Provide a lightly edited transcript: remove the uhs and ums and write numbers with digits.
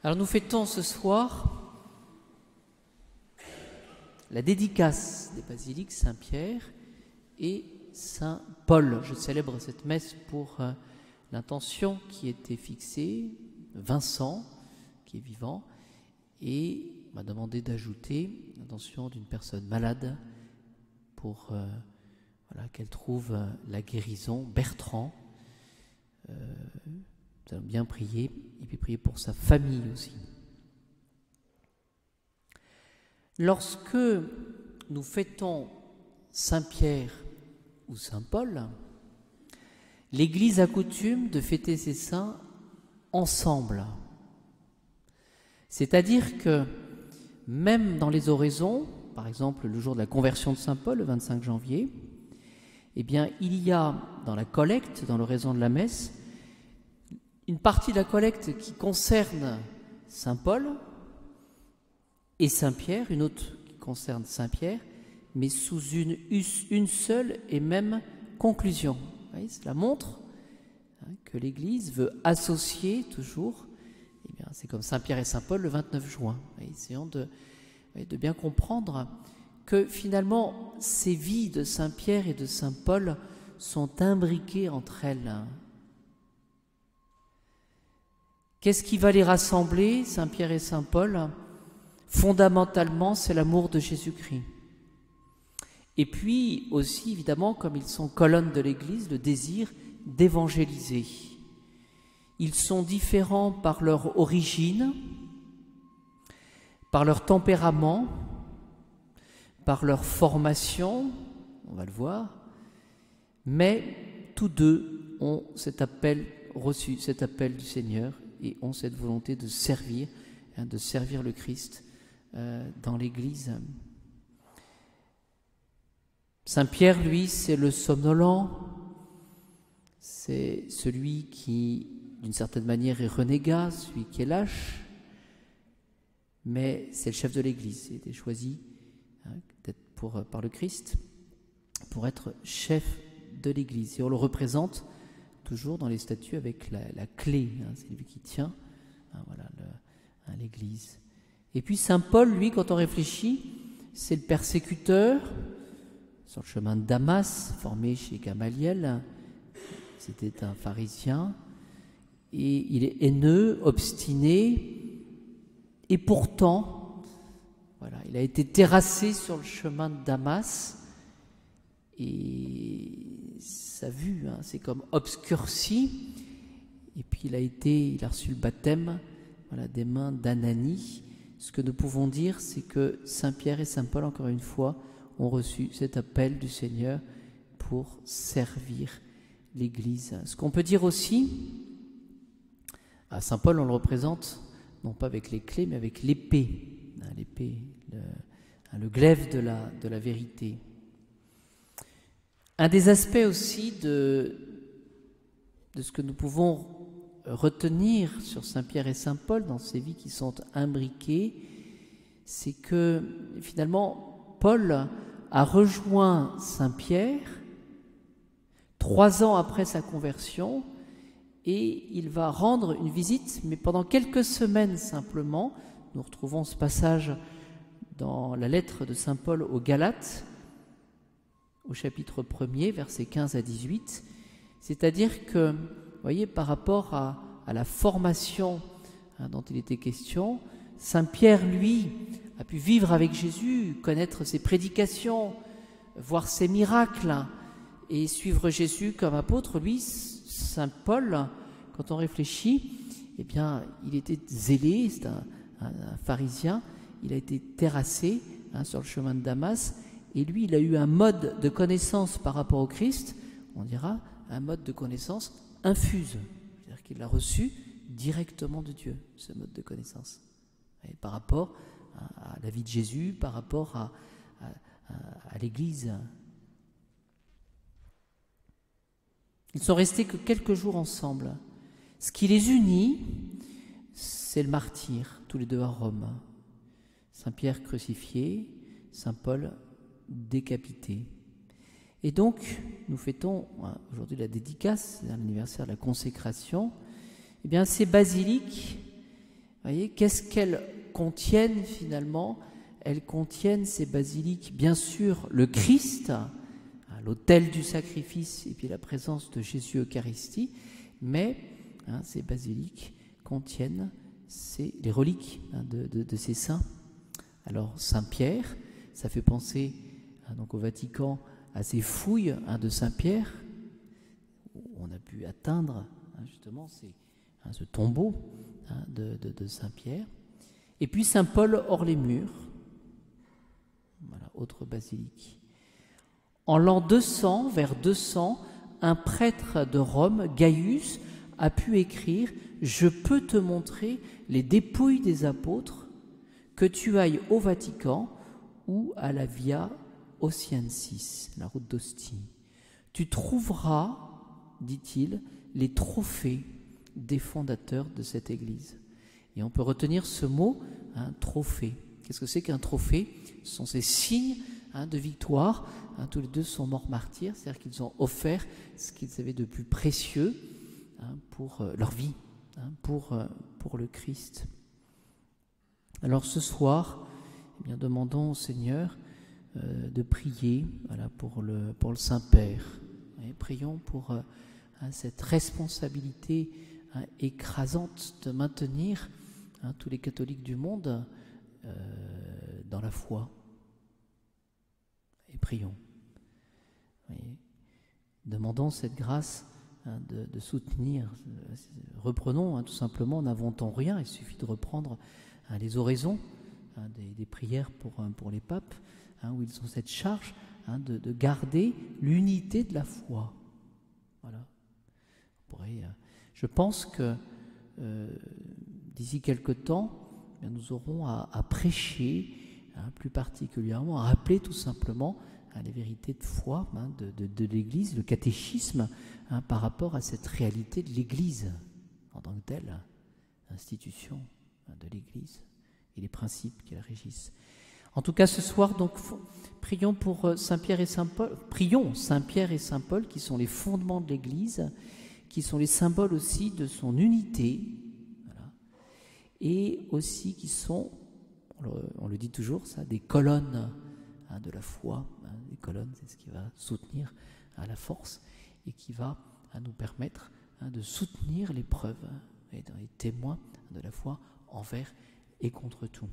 Alors nous fêtons ce soir la dédicace des basiliques Saint-Pierre et Saint-Paul. Je célèbre cette messe pour l'intention qui était fixée, Vincent, qui est vivant, et m'a demandé d'ajouter l'intention d'une personne malade pour qu'elle trouve la guérison, Bertrand. Nous allons bien prier, et puis prier pour sa famille aussi. Lorsque nous fêtons Saint-Pierre ou Saint-Paul, l'Église a coutume de fêter ces saints ensemble. C'est-à-dire que même dans les oraisons, par exemple le jour de la conversion de Saint-Paul, le 25 janvier, eh bien, il y a dans la collecte, dans l'oraison de la messe, une partie de la collecte qui concerne Saint-Paul et Saint-Pierre, une autre qui concerne Saint-Pierre, mais sous une seule et même conclusion. Vous voyez, cela montre que l'Église veut associer toujours, eh bien, c'est comme Saint-Pierre et Saint-Paul le 29 juin. Essayons de bien comprendre que finalement ces vies de Saint-Pierre et de Saint-Paul sont imbriquées entre elles. Qu'est-ce qui va les rassembler, Saint-Pierre et Saint-Paul? Fondamentalement, c'est l'amour de Jésus-Christ. Et puis aussi, évidemment, comme ils sont colonnes de l'Église, le désir d'évangéliser. Ils sont différents par leur origine, par leur tempérament, par leur formation, on va le voir, mais tous deux ont reçu cet appel du Seigneur et ont cette volonté de servir le Christ dans l'Église. Saint-Pierre, lui, c'est le somnolent, c'est celui qui, d'une certaine manière, est renégat, celui qui est lâche, mais c'est le chef de l'Église. Il a été choisi par le Christ pour être chef de l'Église. Et on le représente toujours dans les statues avec la clé, c'est lui qui tient l'Église. Et puis Saint Paul, lui, quand on réfléchit, c'est le persécuteur sur le chemin de Damas, formé chez Gamaliel. C'était un pharisien, et il est haineux, obstiné, et pourtant, il a été terrassé sur le chemin de Damas, et sa vue, c'est comme obscurci, et puis il a reçu le baptême des mains d'Ananie. Ce que nous pouvons dire, c'est que Saint-Pierre et Saint-Paul, encore une fois, ont reçu cet appel du Seigneur pour servir l'Église. Ce qu'on peut dire aussi, à Saint-Paul, on le représente non pas avec les clés, mais avec l'épée, le glaive de la vérité. Un des aspects aussi de ce que nous pouvons retenir sur Saint-Pierre et Saint-Paul dans ces vies qui sont imbriquées, c'est que finalement Paul a rejoint Saint-Pierre 3 ans après sa conversion, et il va rendre une visite, mais pendant quelques semaines simplement. Nous retrouvons ce passage dans la lettre de Saint Paul aux Galates, au chapitre 1er, versets 15 à 18. C'est-à-dire que, vous voyez, par rapport à la formation dont il était question, Saint Pierre, lui, a pu vivre avec Jésus, connaître ses prédications, voir ses miracles et suivre Jésus comme apôtre. Lui, Saint Paul, quand on réfléchit, eh bien, il était zélé, c'est un pharisien, il a été terrassé sur le chemin de Damas, et lui, il a eu un mode de connaissance par rapport au Christ, on dira un mode de connaissance infuse, c'est-à-dire qu'il l'a reçu directement de Dieu, ce mode de connaissance, et par rapport à la vie de Jésus, par rapport à l'Église. Ils sont restés que quelques jours ensemble. Ce qui les unit, c'est le martyre, tous les deux à Rome. Saint-Pierre crucifié, Saint-Paul décapité. Et donc, nous fêtons aujourd'hui la dédicace, c'est l'anniversaire de la consécration. Eh bien, ces basiliques voyez, qu'est-ce qu'elles contiennent finalement? Elles contiennent, ces basiliques, bien sûr, le Christ, l'autel du sacrifice et puis la présence de Jésus Eucharistie, mais ces basiliques contiennent les reliques de ces saints. Alors Saint-Pierre, ça fait penser donc au Vatican à ces fouilles de Saint-Pierre, où on a pu atteindre justement ce tombeau de Saint-Pierre. Et puis Saint-Paul hors les murs, voilà, autre basilique. En l'an 200, vers 200, un prêtre de Rome, Gaius, a pu écrire « Je peux te montrer les dépouilles des apôtres, que tu ailles au Vatican ou à la Via Ostiensis, la route d'Ostie. Tu trouveras, dit-il, les trophées des fondateurs de cette Église. » Et on peut retenir ce mot, trophée. Qu'est-ce que c'est qu'un trophée? Ce sont ces signes de victoire. Tous les deux sont morts martyrs, c'est-à-dire qu'ils ont offert ce qu'ils avaient de plus précieux pour leur vie, pour le Christ. Alors ce soir, eh bien, demandons au Seigneur de prier pour le Saint-Père. Et prions pour cette responsabilité écrasante de maintenir tous les catholiques du monde dans la foi. Et prions. Voyez, demandons cette grâce de soutenir. Reprenons tout simplement, en n'inventons rien, il suffit de reprendre les oraisons des prières pour les papes, où ils ont cette charge de garder l'unité de la foi. Voilà. Je pense que d'ici quelque temps, nous aurons à prêcher, plus particulièrement, à rappeler tout simplement les vérités de foi de l'Église, le catéchisme, par rapport à cette réalité de l'Église en tant que telle, institution de l'Église et les principes qui la régissent. En tout cas, ce soir, donc, prions pour Saint-Pierre et Saint-Paul. Prions Saint-Pierre et Saint-Paul, qui sont les fondements de l'Église, qui sont les symboles aussi de son unité, voilà, et aussi qui sont, on le dit toujours, ça, des colonnes de la foi. Les colonnes, c'est ce qui va soutenir la force et qui va nous permettre de soutenir l'épreuve et dans les témoins de la foi envers et contre tout.